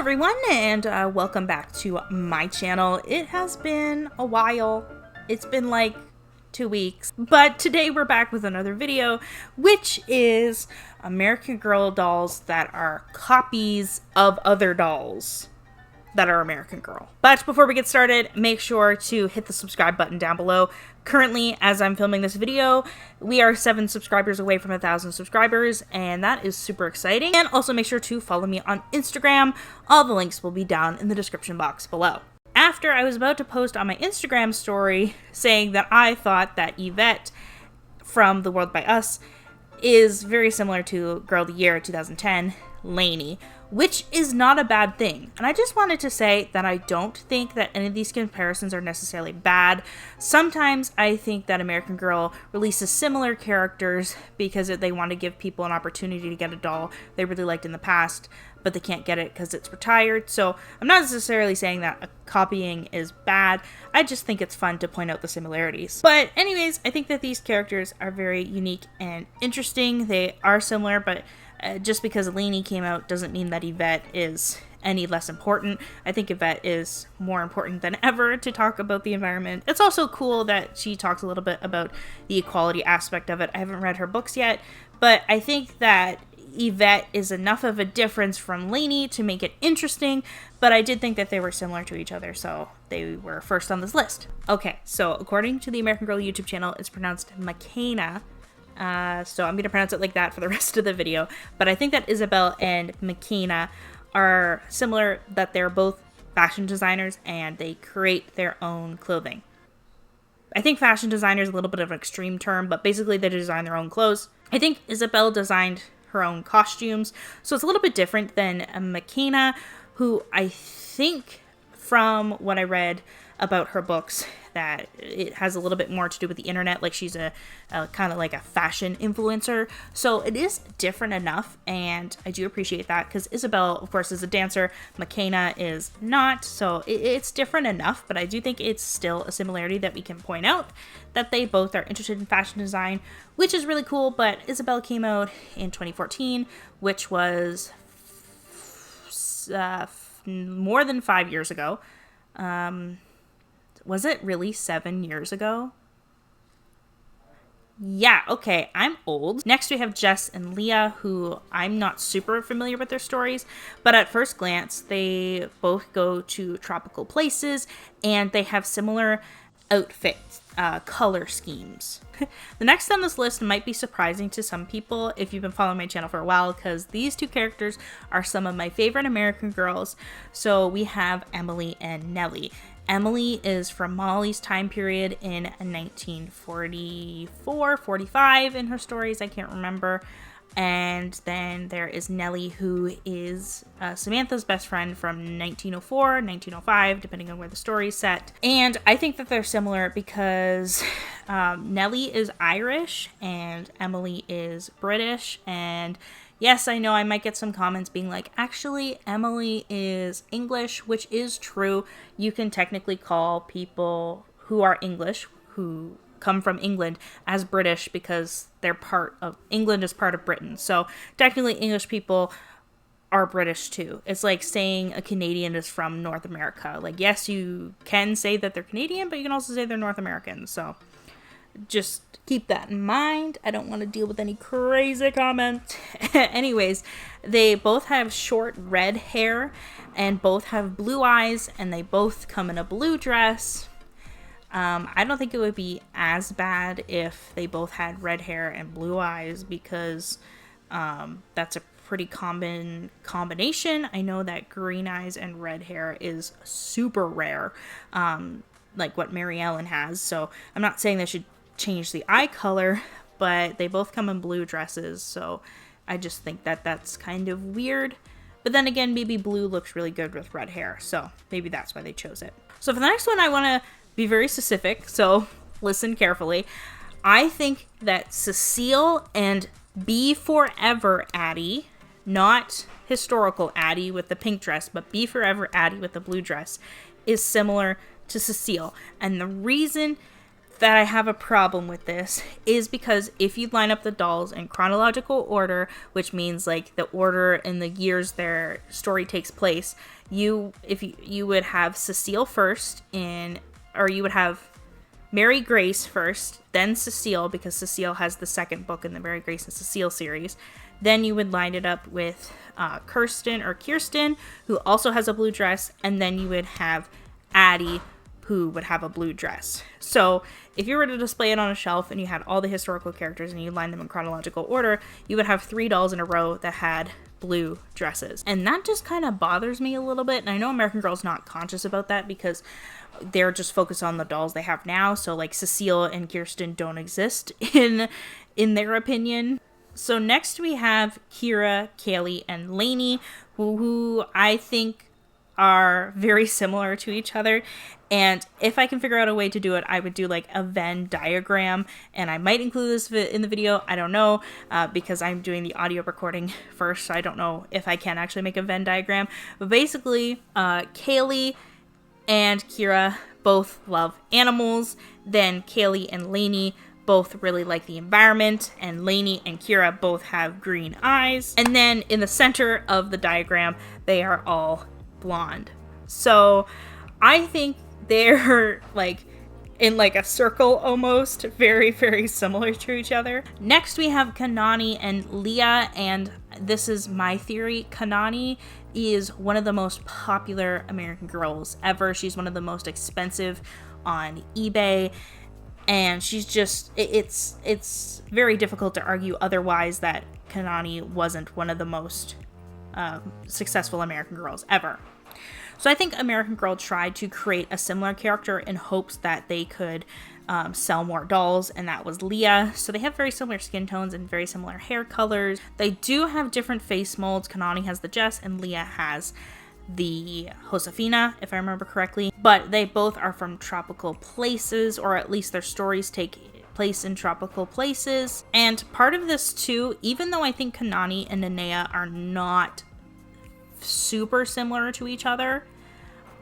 everyone, and welcome back to my channel. It has been a while. It's been like 2 weeks, but today we're back with another video, which is American Girl dolls that are copies of other dolls that are American Girl. But before we get started, make sure to hit the subscribe button down below. Currently, as I'm filming this video, we are 7 subscribers away from 1,000 subscribers, and that is super exciting. And also make sure to follow me on Instagram. All the links will be down in the description box below. After I was about to post on my Instagram story saying that I thought that Evette from The World by Us is very similar to Girl of the Year 2010, Lainey, which is not a bad thing. And I just wanted to say that I don't think that any of these comparisons are necessarily bad. Sometimes I think that American Girl releases similar characters because they want to give people an opportunity to get a doll they really liked in the past, but they can't get it because it's retired. So I'm not necessarily saying that copying is bad. I just think it's fun to point out the similarities. But anyways, I think that these characters are very unique and interesting. They are similar, but just because Lainey came out doesn't mean that Evette is any less important. I think Evette is more important than ever to talk about the environment. It's also cool that she talks a little bit about the equality aspect of it. I haven't read her books yet, but I think that Evette is enough of a difference from Lainey to make it interesting, but I did think that they were similar to each other, so they were first on this list. Okay, so according to the American Girl YouTube channel, it's pronounced makena. So I'm going to pronounce it like that for the rest of the video. But I think that Isabelle and makena are similar, that they're both fashion designers and they create their own clothing. I think fashion designer is a little bit of an extreme term, but basically they design their own clothes. I think Isabelle designed her own costumes, so it's a little bit different than makena, who I think, from what I read about her books, that it has a little bit more to do with the internet. Like, she's a kind of like a fashion influencer, so it is different enough, and I do appreciate that, because Isabelle, of course, is a dancer, makena is not, so it's different enough, but I do think it's still a similarity that we can point out, that they both are interested in fashion design, which is really cool. But Isabelle came out in 2014, which was more than 5 years ago. Was it really 7 years ago? Yeah, okay, I'm old. Next we have Jess and Leah, who I'm not super familiar with their stories, but at first glance, they both go to tropical places, and they have similar outfits, color schemes. The next on this list might be surprising to some people if you've been following my channel for a while, because these two characters are some of my favorite American Girls. So we have Emily and Nellie. Emily is from Molly's time period in 1944, 45 in her stories, I can't remember. And then there is Nellie, who is Samantha's best friend from 1904, 1905, depending on where the story is set. And I think that they're similar because Nellie is Irish and Emily is British. And yes, I know I might get some comments being like, actually, Emily is English, which is true. You can technically call people who are English, who come from England, as British, because they're part of England, is part of Britain. So technically English people are British too. It's like saying a Canadian is from North America. Like, yes, you can say that they're Canadian, but you can also say they're North American. So just keep that in mind. I don't want to deal with any crazy comments. Anyways, they both have short red hair and both have blue eyes, and they both come in a blue dress. I don't think it would be as bad if they both had red hair and blue eyes, because that's a pretty common combination. I know that green eyes and red hair is super rare, like what Mary Ellen has. So I'm not saying they should change the eye color, but they both come in blue dresses, so I just think that that's kind of weird. But then again, maybe blue looks really good with red hair, so maybe that's why they chose it. So for the next one, I want to be very specific, so listen carefully. I think that Cecile and Be Forever Addie, not historical Addie with the pink dress, but Be Forever Addie with the blue dress, is similar to Cecile. And the reason that I have a problem with this is because if you line up the dolls in chronological order, which means like the order in the years their story takes place, you would have Cecile first or you would have Mary Grace first, then Cecile, because Cecile has the second book in the Mary Grace and Cecile series. Then you would line it up with Kirsten, who also has a blue dress, and then you would have Addie, who would have a blue dress. So if you were to display it on a shelf and you had all the historical characters and you lined them in chronological order, you would have 3 dolls in a row that had blue dresses. And that just kind of bothers me a little bit. And I know American Girl's not conscious about that because they're just focused on the dolls they have now. So like Cecile and Kirsten don't exist in their opinion. So next we have Kira, Kaylee, and Lainey, who I think are very similar to each other. And if I can figure out a way to do it, I would do like a Venn diagram, and I might include this in the video. I don't know, because I'm doing the audio recording first, so I don't know if I can actually make a Venn diagram. But basically, Kaylee and Kira both love animals. Then Kaylee and Lainey both really like the environment, and Lainey and Kira both have green eyes. And then in the center of the diagram, they are all blonde. So I think they're like in like a circle almost, very, very similar to each other. Next we have Kanani and Leah, and this is my theory. Kanani is one of the most popular American Girls ever. She's one of the most expensive on eBay, and she's just, it's very difficult to argue otherwise that Kanani wasn't one of the most successful American Girls ever. So I think American Girl tried to create a similar character in hopes that they could sell more dolls, and that was Leah. So they have very similar skin tones and very similar hair colors. They do have different face molds. Kanani has the Jess and Leah has the Josefina, if I remember correctly. But they both are from tropical places, or at least their stories take place in tropical places. And part of this too, even though I think Kanani and Nenea are not super similar to each other,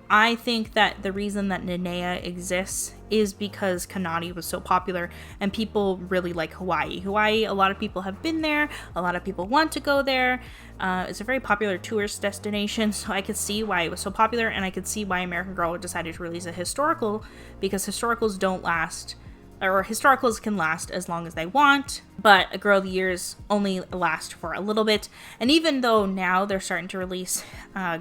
I think that the reason that Nenea exists is because Kanani was so popular and people really like Hawaii. Hawaii, a lot of people have been there, a lot of people want to go there. It's a very popular tourist destination, so I could see why it was so popular, and I could see why American Girl decided to release a historical, because historicals don't last, or historicals can last as long as they want, but a Girl of the Years only last for a little bit. And even though now they're starting to release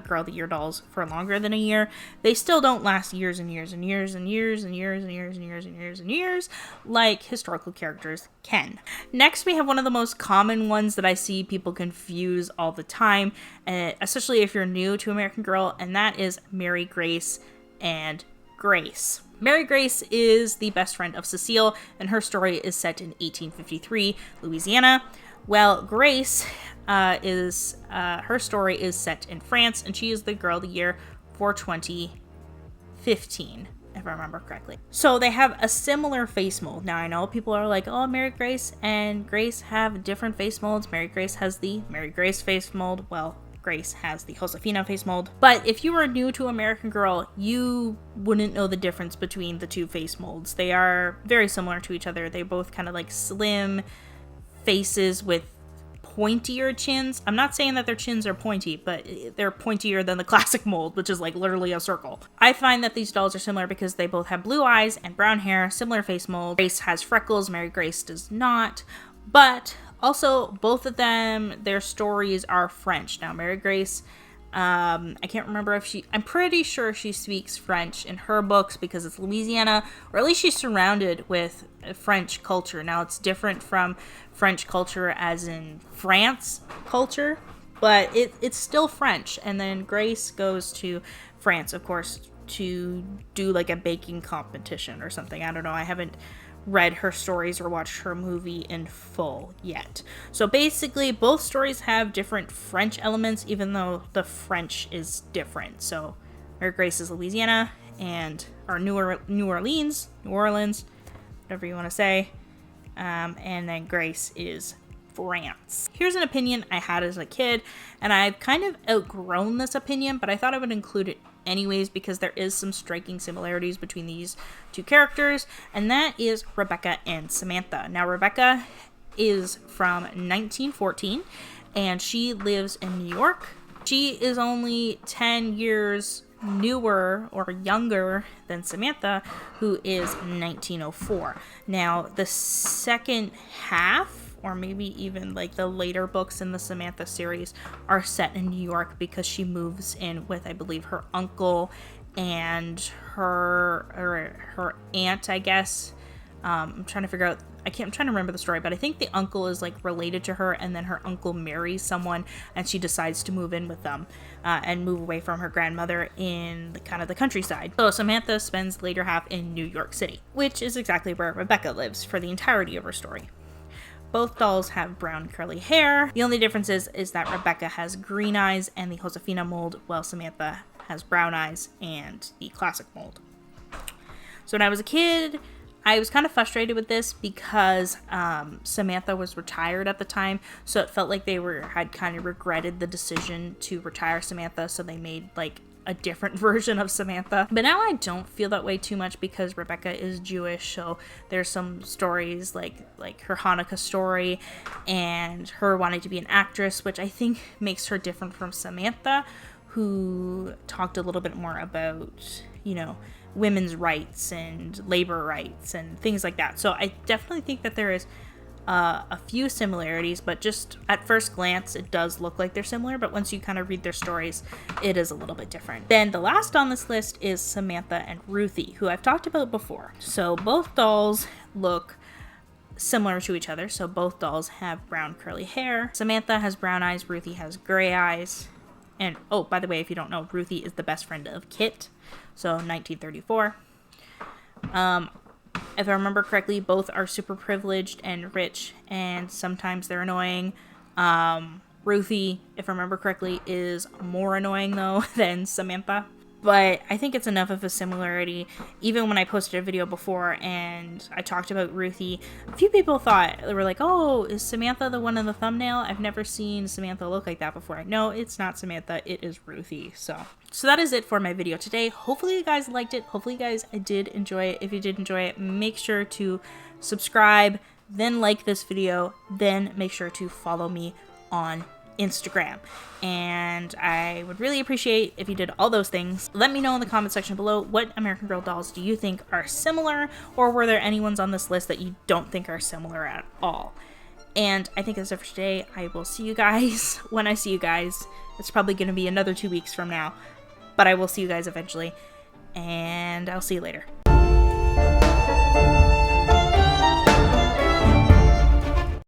Girl of the Year dolls for longer than a year, they still don't last years and years and years and years and years and years and years and years and years like historical characters can. Next, we have one of the most common ones that I see people confuse all the time, especially if you're new to American Girl, and that is Mary Grace and Grace. Mary Grace is the best friend of Cecile, and her story is set in 1853, Louisiana. Well, Grace her story is set in France, and she is the Girl of the Year for 2015, if I remember correctly. So they have a similar face mold. Now I know people are like, oh, Mary Grace and Grace have different face molds. Mary Grace has the Mary Grace face mold. Well, Grace has the Josefina face mold. But if you were new to American Girl, you wouldn't know the difference between the two face molds. They are very similar to each other. They both kind of like slim faces with pointier chins. I'm not saying that their chins are pointy, but they're pointier than the classic mold, which is like literally a circle. I find that these dolls are similar because they both have blue eyes and brown hair, similar face mold. Grace has freckles, Mary Grace does not. But also, both of them, their stories are French. Now, Mary Grace, I can't remember if I'm pretty sure she speaks French in her books because it's Louisiana, or at least she's surrounded with French culture. Now, it's different from French culture as in France culture, but it's still French. And then Grace goes to France, of course, to do like a baking competition or something. I don't know. I haven't read her stories or watched her movie in full yet. So basically, both stories have different French elements, even though the French is different. So Mary Grace is Louisiana, or New Orleans, whatever you want to say. And then Grace is France. Here's an opinion I had as a kid, and I've kind of outgrown this opinion, but I thought I would include it anyways because there is some striking similarities between these two characters, and that is Rebecca and Samantha. Now, Rebecca is from 1914, and she lives in New York. She is only 10 years newer or younger than Samantha, who is 1904. Now, the second half, or maybe even like the later books in the Samantha series, are set in New York because she moves in with, I believe, her uncle and her aunt, I guess. I'm trying to figure out, I'm trying to remember the story, but I think the uncle is like related to her, and then her uncle marries someone and she decides to move in with them and move away from her grandmother in the kind of the countryside. So Samantha spends the later half in New York City, which is exactly where Rebecca lives for the entirety of her story. Both dolls have brown curly hair. The only difference is that Rebecca has green eyes and the Josefina mold, while Samantha has brown eyes and the classic mold. So when I was a kid, I was kind of frustrated with this because Samantha was retired at the time, so it felt like they had kind of regretted the decision to retire Samantha, so they made like a different version of Samantha. But now I don't feel that way too much because Rebecca is Jewish, so there's some stories like her Hanukkah story and her wanting to be an actress, which I think makes her different from Samantha, who talked a little bit more about, you know, women's rights and labor rights and things like that. So I definitely think that there is a few similarities, but just at first glance it does look like they're similar, but once you kind of read their stories, it is a little bit different. Then the last on this list is Samantha and Ruthie, who I've talked about before. So both dolls look similar to each other. So both dolls have brown curly hair. Samantha has brown eyes, Ruthie has gray eyes. And oh, by the way, if you don't know, Ruthie is the best friend of Kit. So 1934. If I remember correctly, both are super privileged and rich, and sometimes they're annoying. Ruthie, if I remember correctly, is more annoying though than Samantha. But I think it's enough of a similarity. Even when I posted a video before and I talked about Ruthie, a few people thought, they were like, oh, is Samantha the one in the thumbnail? I've never seen Samantha look like that before. No, it's not Samantha, it is Ruthie. So that is it for my video today. Hopefully you guys liked it. Hopefully you guys did enjoy it. If you did enjoy it, make sure to subscribe, then like this video, then make sure to follow me on Instagram, and I would really appreciate if you did all those things. Let me know in the comment section below, what American Girl dolls do you think are similar, or were there any ones on this list that you don't think are similar at all? And I think that's it for today. I will see you guys when I see you guys. It's probably going to be another 2 weeks from now, but I will see you guys eventually, and I'll see you later.